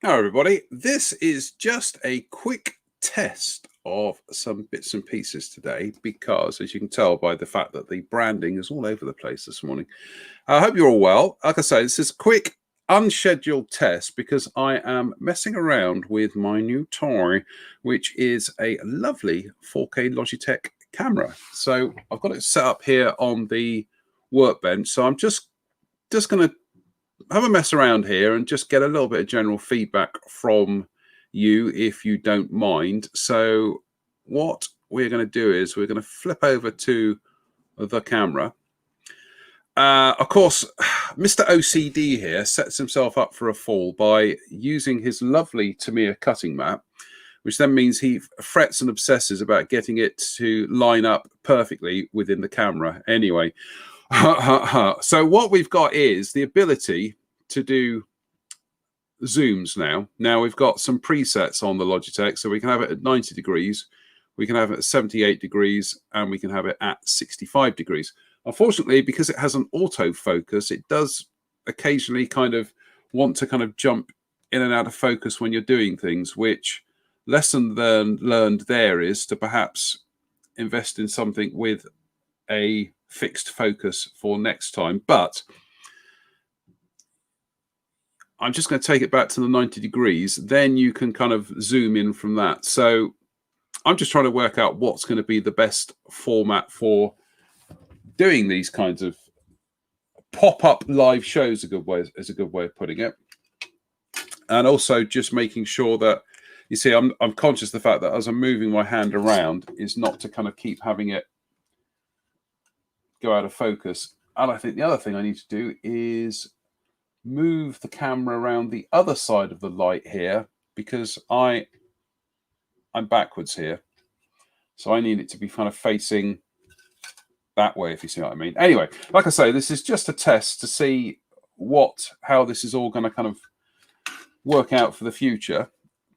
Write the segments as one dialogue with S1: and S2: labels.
S1: Hello everybody, this is just a quick test of some bits and pieces today because, as you can tell by the fact that the branding is all over the place this morning, I hope you're all well. Like I say, this is a quick unscheduled test because I am messing around with my new toy, which is a lovely 4K Logitech camera. So I've got it set up here on the workbench, so I'm just going to have a mess around here and just get a little bit of general feedback from you if you don't mind. So what we're going to do is we're going to flip over to the camera. Of course, Mr. OCD here sets himself up for a fall by using his lovely Tamiya cutting mat, which then means he frets and obsesses about getting it to line up perfectly within the camera. Anyway, so what we've got is the ability to do zooms now. Now we've got some presets on the Logitech, so we can have it at 90 degrees, we can have it at 78 degrees, and we can have it at 65 degrees. Unfortunately, because it has an autofocus, it does occasionally kind of want to kind of jump in and out of focus when you're doing things, which lesson learned there is to perhaps invest in something with a fixed focus for next time. But I'm just going to take it back to the 90 degrees. Then you can kind of zoom in from that. So I'm just trying to work out what's going to be the best format for doing these kinds of pop-up live shows. Is a good way of putting it. And also just making sure that, you see, I'm conscious of the fact that as I'm moving my hand around is not to kind of keep having it go out of focus. And I think the other thing I need to do is move the camera around the other side of the light here, because I'm backwards here, so I need it to be kind of facing that way, if you see what I mean. Anyway, like I say, this is just a test to see how this is all going to kind of work out for the future.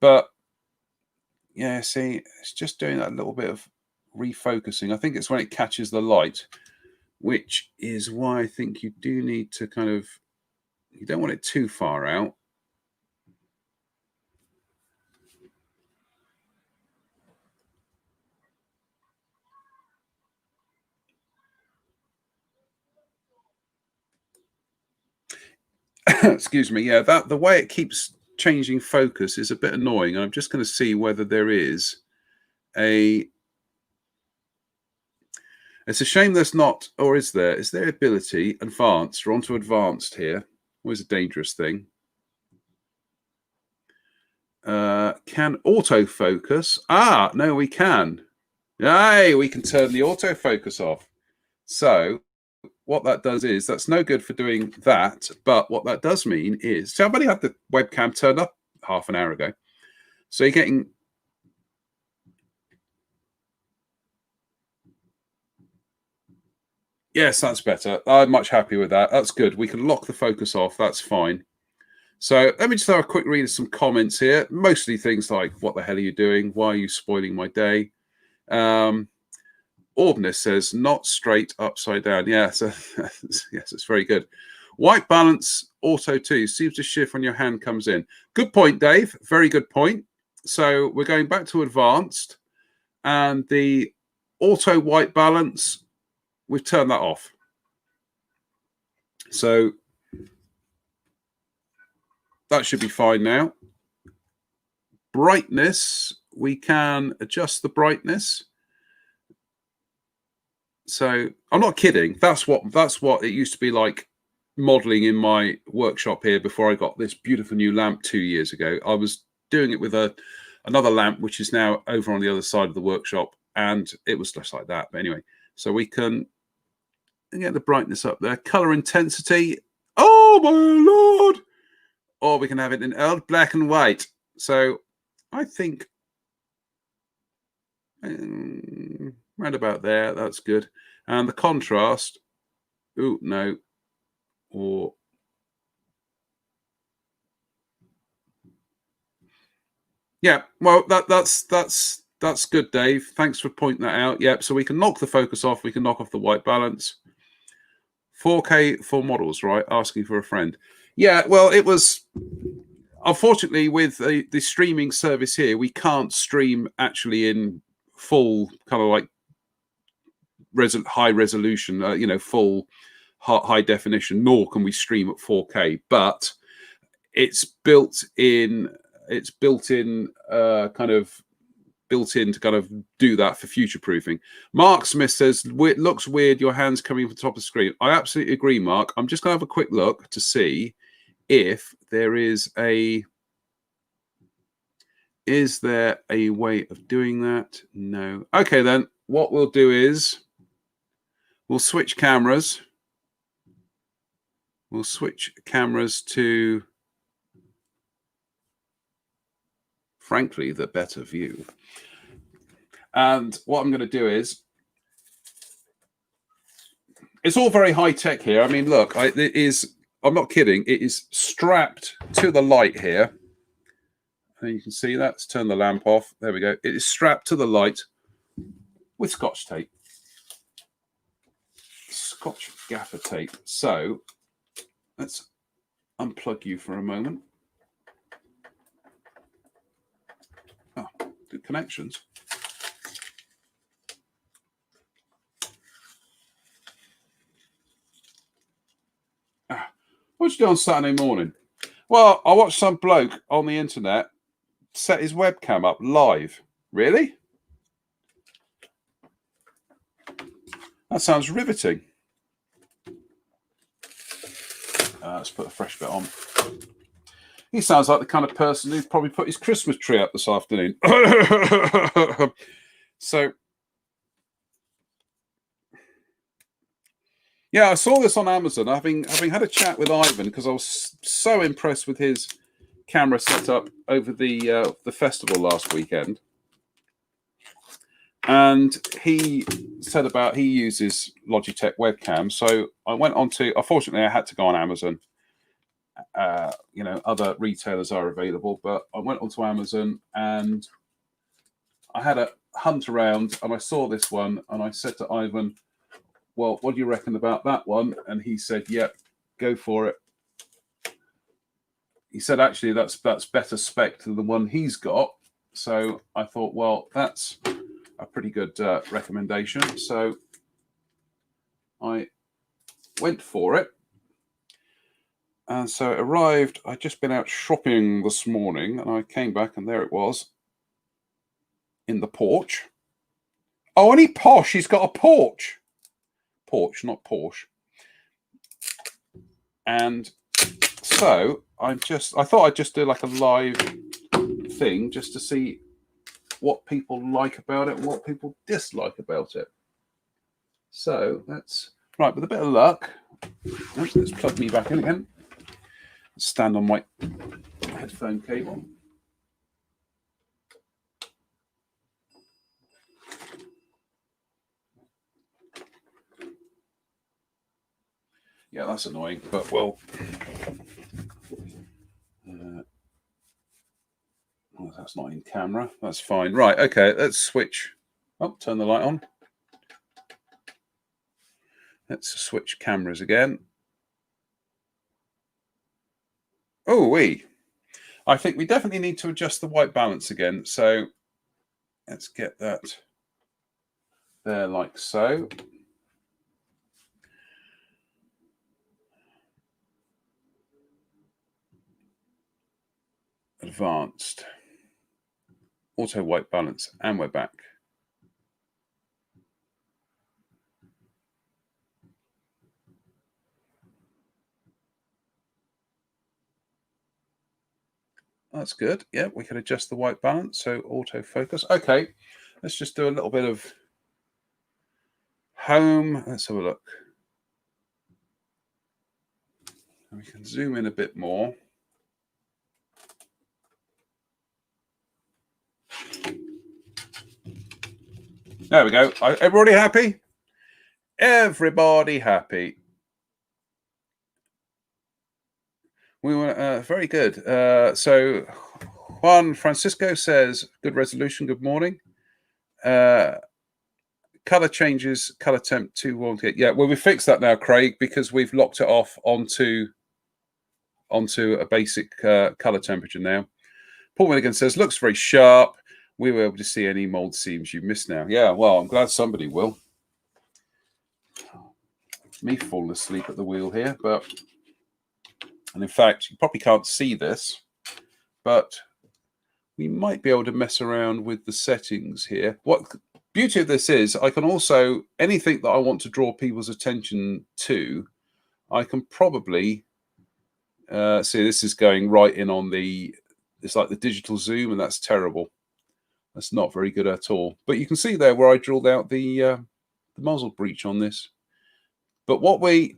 S1: But yeah, see, it's just doing that little bit of refocusing. I think it's when it catches the light, which is why I think you do need to kind of, you don't want it too far out. Excuse me. Yeah, the way it keeps changing focus is a bit annoying. I'm just going to see whether there is a... It's a shame there's not, or is there? Is there ability advanced or onto advanced here? Always a dangerous thing. Can autofocus? Ah, no, we can. Yay, we can turn the autofocus off. So what that does is, that's no good for doing that, but what that does mean is, so I've only had the webcam turned up half an hour ago. So you're getting... Yes, that's better. I'm much happy with that. That's good. We can lock the focus off. That's fine. So let me just have a quick read of some comments here. Mostly things like, what the hell are you doing? Why are you spoiling my day? Orbness says, not straight, upside down. Yeah, so, yes, it's very good. White balance auto 2 seems to shift when your hand comes in. Good point, Dave. Very good point. So we're going back to advanced, and the auto white balance, we've turned that off. So that should be fine now. Brightness, we can adjust the brightness. So I'm not kidding. That's what it used to be like modeling in my workshop here before I got this beautiful new lamp 2 years ago. I was doing it with another lamp, which is now over on the other side of the workshop, and it was just like that. But anyway, so we can get the brightness up there. Color intensity. Oh my lord! Or we can have it in black and white. So I think round about there, that's good. And the contrast, oh no, or yeah, well that's good, Dave. Thanks for pointing that out. Yep, so we can knock the focus off, we can knock off the white balance. 4K for models, right? Asking for a friend. Yeah, well, it was, unfortunately, with the streaming service here, we can't stream actually in full kind of like high resolution, full high definition, nor can we stream at 4K. But it's built in. It's built in, kind of built in to kind of do that for future proofing. Mark Smith says, it looks weird, your hands coming from the top of the screen. I absolutely agree, Mark. I'm just going to have a quick look to see if there is a way of doing that. No. Okay, then what we'll do is we'll switch cameras. We'll switch cameras to, frankly, the better view. And what I'm going to do is, it's all very high tech here. I mean, look, I'm not kidding. It is strapped to the light here. And you can see that. Let's turn the lamp off. There we go. It is strapped to the light with Scotch tape. Scotch gaffer tape. So let's unplug you for a moment. Oh, good connections. What'd you do on Saturday morning? Well, I watched some bloke on the internet set his webcam up live. Really? That sounds riveting. Let's put a fresh bit on. He sounds like the kind of person who'd probably put his Christmas tree up this afternoon. So, yeah, I saw this on Amazon. Having had a chat with Ivan, because I was so impressed with his camera setup over the festival last weekend. And he said he uses Logitech webcam. So I went on to, unfortunately, I had to go on Amazon. Other retailers are available, but I went onto Amazon and I had a hunt around and I saw this one and I said to Ivan, well, what do you reckon about that one? And he said, yep, go for it. He said, actually, that's better spec than the one he's got. So I thought, well, that's a pretty good recommendation. So I went for it. And so it arrived. I'd just been out shopping this morning and I came back and there it was in the porch. Oh, and posh. He's got a porch. Porch, not Porsche. And so I thought I'd just do like a live thing just to see what people like about it and what people dislike about it. So that's right. With a bit of luck, let's plug me back in again. Stand on my headphone cable. Yeah, that's annoying, but well, that's not in camera. That's fine. Right, okay, let's switch. Oh, turn the light on. Let's switch cameras again. Oh, I think we definitely need to adjust the white balance again. So let's get that there like so. Advanced. Auto white balance, and we're back. That's good. Yeah, we can adjust the white balance. So autofocus. Okay, let's just do a little bit of home. Let's have a look. And we can zoom in a bit more. There we go. Everybody happy? Everybody happy. We were very good. So Juan Francisco says, good resolution, good morning. Color changes, color temp 2 won't get. Yeah, well, we fixed that now, Craig, because we've locked it off onto onto a basic color temperature now. Paul Milligan says, looks very sharp. We were able to see any mold seams you missed now. Yeah, well, I'm glad somebody will. Me falling asleep at the wheel here, and in fact, you probably can't see this, but we might be able to mess around with the settings here. What the beauty of this is, I can also, anything that I want to draw people's attention to, I can probably, see this is going right in on it's like the digital zoom, and that's terrible. That's not very good at all. But you can see there where I drilled out the muzzle breach on this. But what we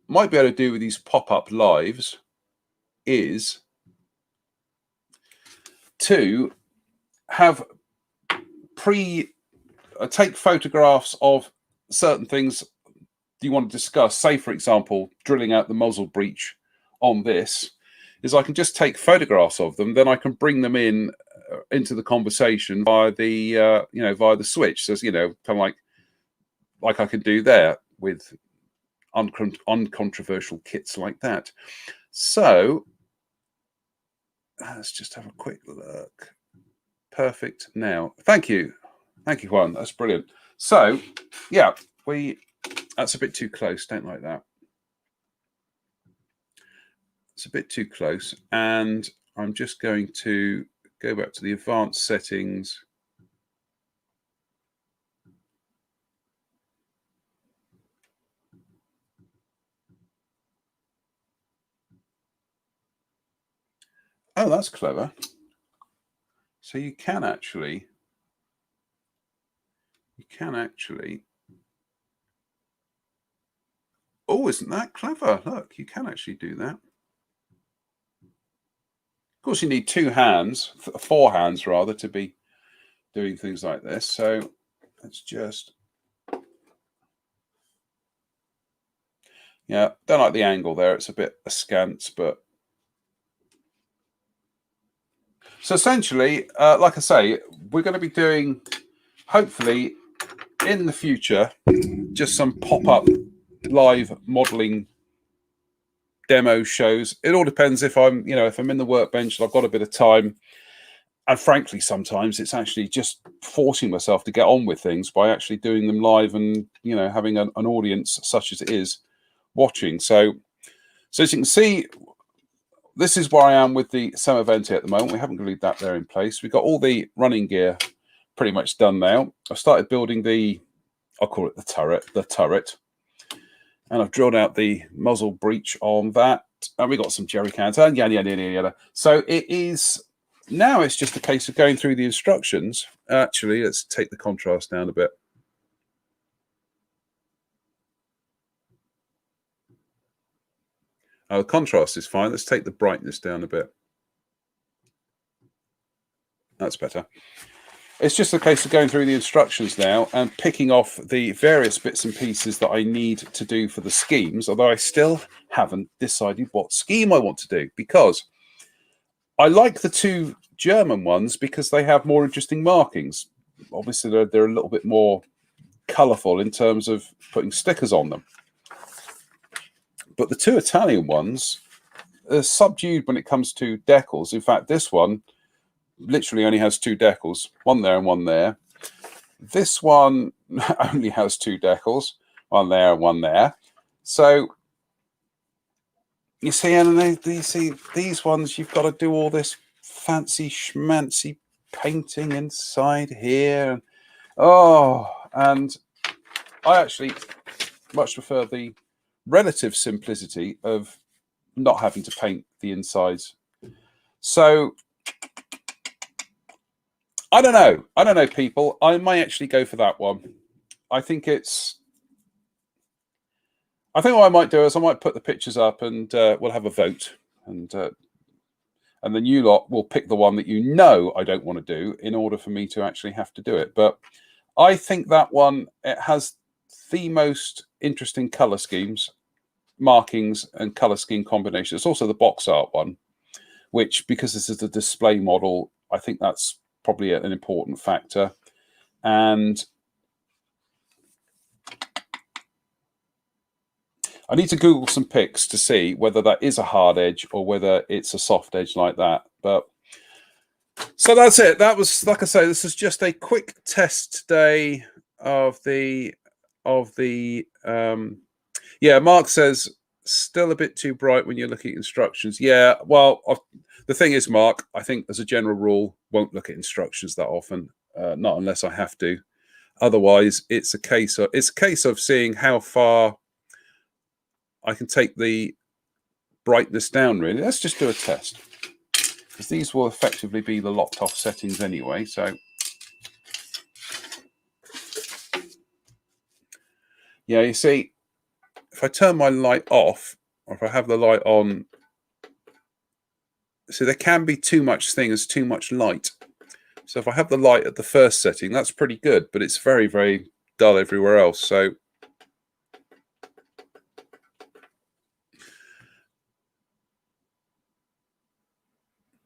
S1: might be able to do with these pop-up lives is to have take photographs of certain things you want to discuss. Say, for example, drilling out the muzzle breach on this, is I can just take photographs of them, then I can bring them into the conversation via the via the switch. So, kind of like I can do there with uncontroversial kits like that. So let's just have a quick look. Perfect. Now, thank you, Juan. That's brilliant. So, yeah, that's a bit too close. Don't like that. It's a bit too close, and I'm just going to go back to the advanced settings. Oh, that's clever. So you can actually oh, isn't that clever? Look, you can actually do that. Of course, you need 2 hands, 4 hands rather, to be doing things like this. So let's just, yeah, don't like the angle there. It's a bit askance, but so essentially, like I say, we're going to be doing, hopefully, in the future, just some pop-up live modeling demo shows. It all depends if I'm in the workbench and I've got a bit of time. And frankly, sometimes it's actually just forcing myself to get on with things by actually doing them live and, having an audience such as it is watching. So as you can see, this is where I am with the summer venti at the moment. We haven't glued that there in place. We've got all the running gear pretty much done now. I've started building I'll call it the turret. And I've drilled out the muzzle breach on that. And we got some jerry cans and yada. So now it's just a case of going through the instructions. Actually, let's take the contrast down a bit. Oh, the contrast is fine. Let's take the brightness down a bit. That's better. It's just a case of going through the instructions now and picking off the various bits and pieces that I need to do for the schemes, although I still haven't decided what scheme I want to do, because I like the 2 German ones because they have more interesting markings. Obviously, they're a little bit more colourful in terms of putting stickers on them. But the 2 Italian ones are subdued when it comes to decals. In fact, this one literally only has 2 decals, one there and one there. This one only has 2 decals, one there and one there. So you see, and you see these ones, you've got to do all this fancy schmancy painting inside here. And I actually much prefer the relative simplicity of not having to paint the insides. So I don't know, people. I may actually go for that one. I think what I might do is I might put the pictures up and we'll have a vote, and then you lot will pick the one that I don't want to do in order for me to actually have to do it. But I think that one, it has the most interesting color schemes, markings, and color scheme combinations. It's also the box art one, which, because this is a display model, I think that's probably an important factor. And I need to Google some pics to see whether that is a hard edge or whether it's a soft edge like that. But so that's it. That was, like I say, this is just a quick test today of the yeah, Mark says still a bit too bright when you're looking at instructions. Yeah, well, the thing is, Mark, I think as a general rule, won't look at instructions that often, not unless I have to. Otherwise, it's a case of seeing how far I can take the brightness down. Really, let's just do a test, because these will effectively be the locked off settings anyway. So yeah, you see, if I turn my light off, or if I have the light on, so there can be too much thing as too much light. So if I have the light at the first setting, that's pretty good, but it's very, very dull everywhere else. So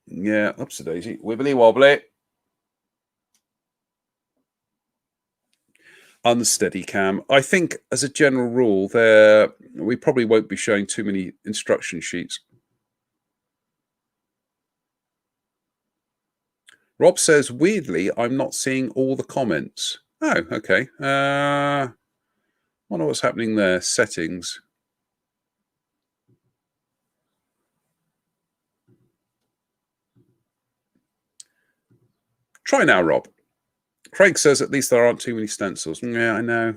S1: yeah, upsy daisy, wibbly wobbly. Unsteady cam. I think as a general rule, we probably won't be showing too many instruction sheets. Rob says, weirdly, I'm not seeing all the comments. Oh, okay. Wonder what's happening there. Settings. Try now, Rob. Craig says, at least there aren't too many stencils. Yeah, I know.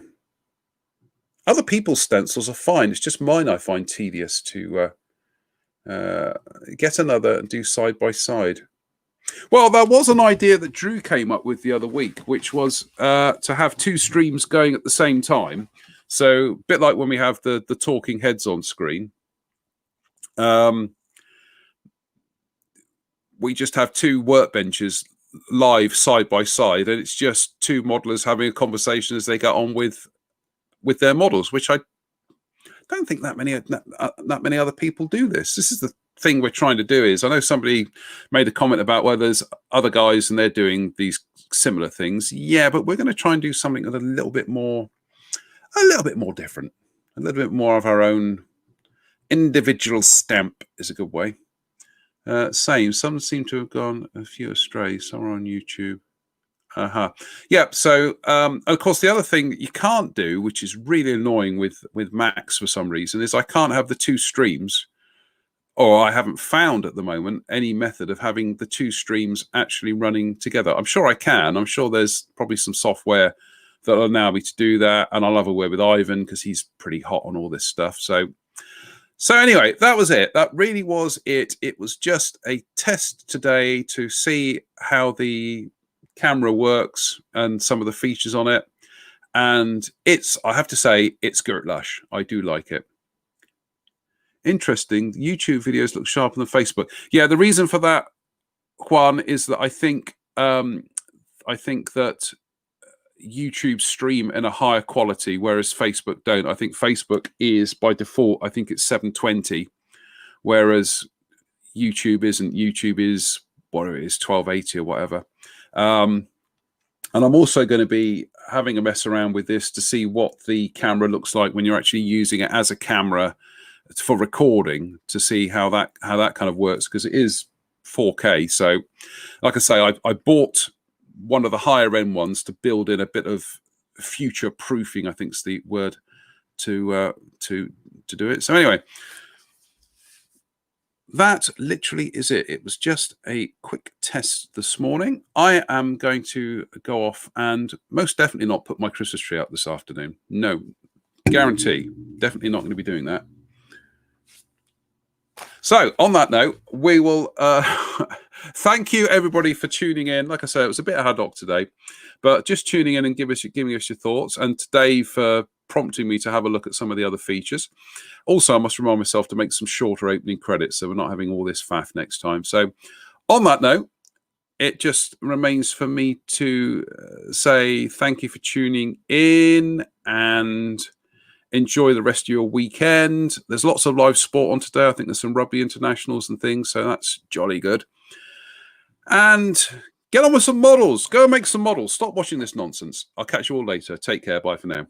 S1: Other people's stencils are fine. It's just mine I find tedious to get another and do side by side. Well, that was an idea that Drew came up with the other week, which was to have two streams going at the same time. So a bit like when we have the talking heads on screen. We just have two workbenches live side by side, and it's just two modelers having a conversation as they get on with their models, which I don't think that many other people do this. This is the thing we're trying to do. Is I know somebody made a comment about whether there's other guys and they're doing these similar things. Yeah, but we're going to try and do something a little bit more different, a little bit more of our own individual stamp is a good way. Same. Some seem to have gone a few astray. Some are on YouTube. Yeah. So, of course, the other thing that you can't do, which is really annoying with Macs for some reason, is I can't have the two streams, or I haven't found at the moment any method of having the two streams actually running together. I'm sure I can. I'm sure there's probably some software that will allow me to do that, and I'll have a word with Ivan because he's pretty hot on all this stuff. So anyway, that was it. That really was it. It was just a test today to see how the camera works and some of the features on it. And I have to say, it's Girt Lush. I do like it. Interesting. YouTube videos look sharper than Facebook. Yeah, the reason for that, Juan, is that I think that YouTube stream in a higher quality, whereas Facebook don't. I think Facebook is by default, I think it's 720, whereas YouTube isn't. YouTube is what it is, 1280 or whatever. And I'm also going to be having a mess around with this to see what the camera looks like when you're actually using it as a camera for recording, to see how that kind of works, because it is 4K. So, like I say, I bought one of the higher end ones to build in a bit of future proofing, I think is the word, to do it. So anyway, that literally is it. It was just a quick test this morning. I am going to go off and most definitely not put my Christmas tree up this afternoon. No, guarantee. Definitely not going to be doing that. So on that note, we will thank you everybody for tuning in. Like I said, it was a bit ad hoc today, but just tuning in and giving us your thoughts, and to Dave for prompting me to have a look at some of the other features. Also, I must remind myself to make some shorter opening credits so we're not having all this faff next time. So on that note, it just remains for me to say thank you for tuning in and enjoy the rest of your weekend. There's lots of live sport on today. I think there's some rugby internationals and things, so that's jolly good. And get on with some models. Go and make some models. Stop watching this nonsense. I'll catch you all later. Take care. Bye for now.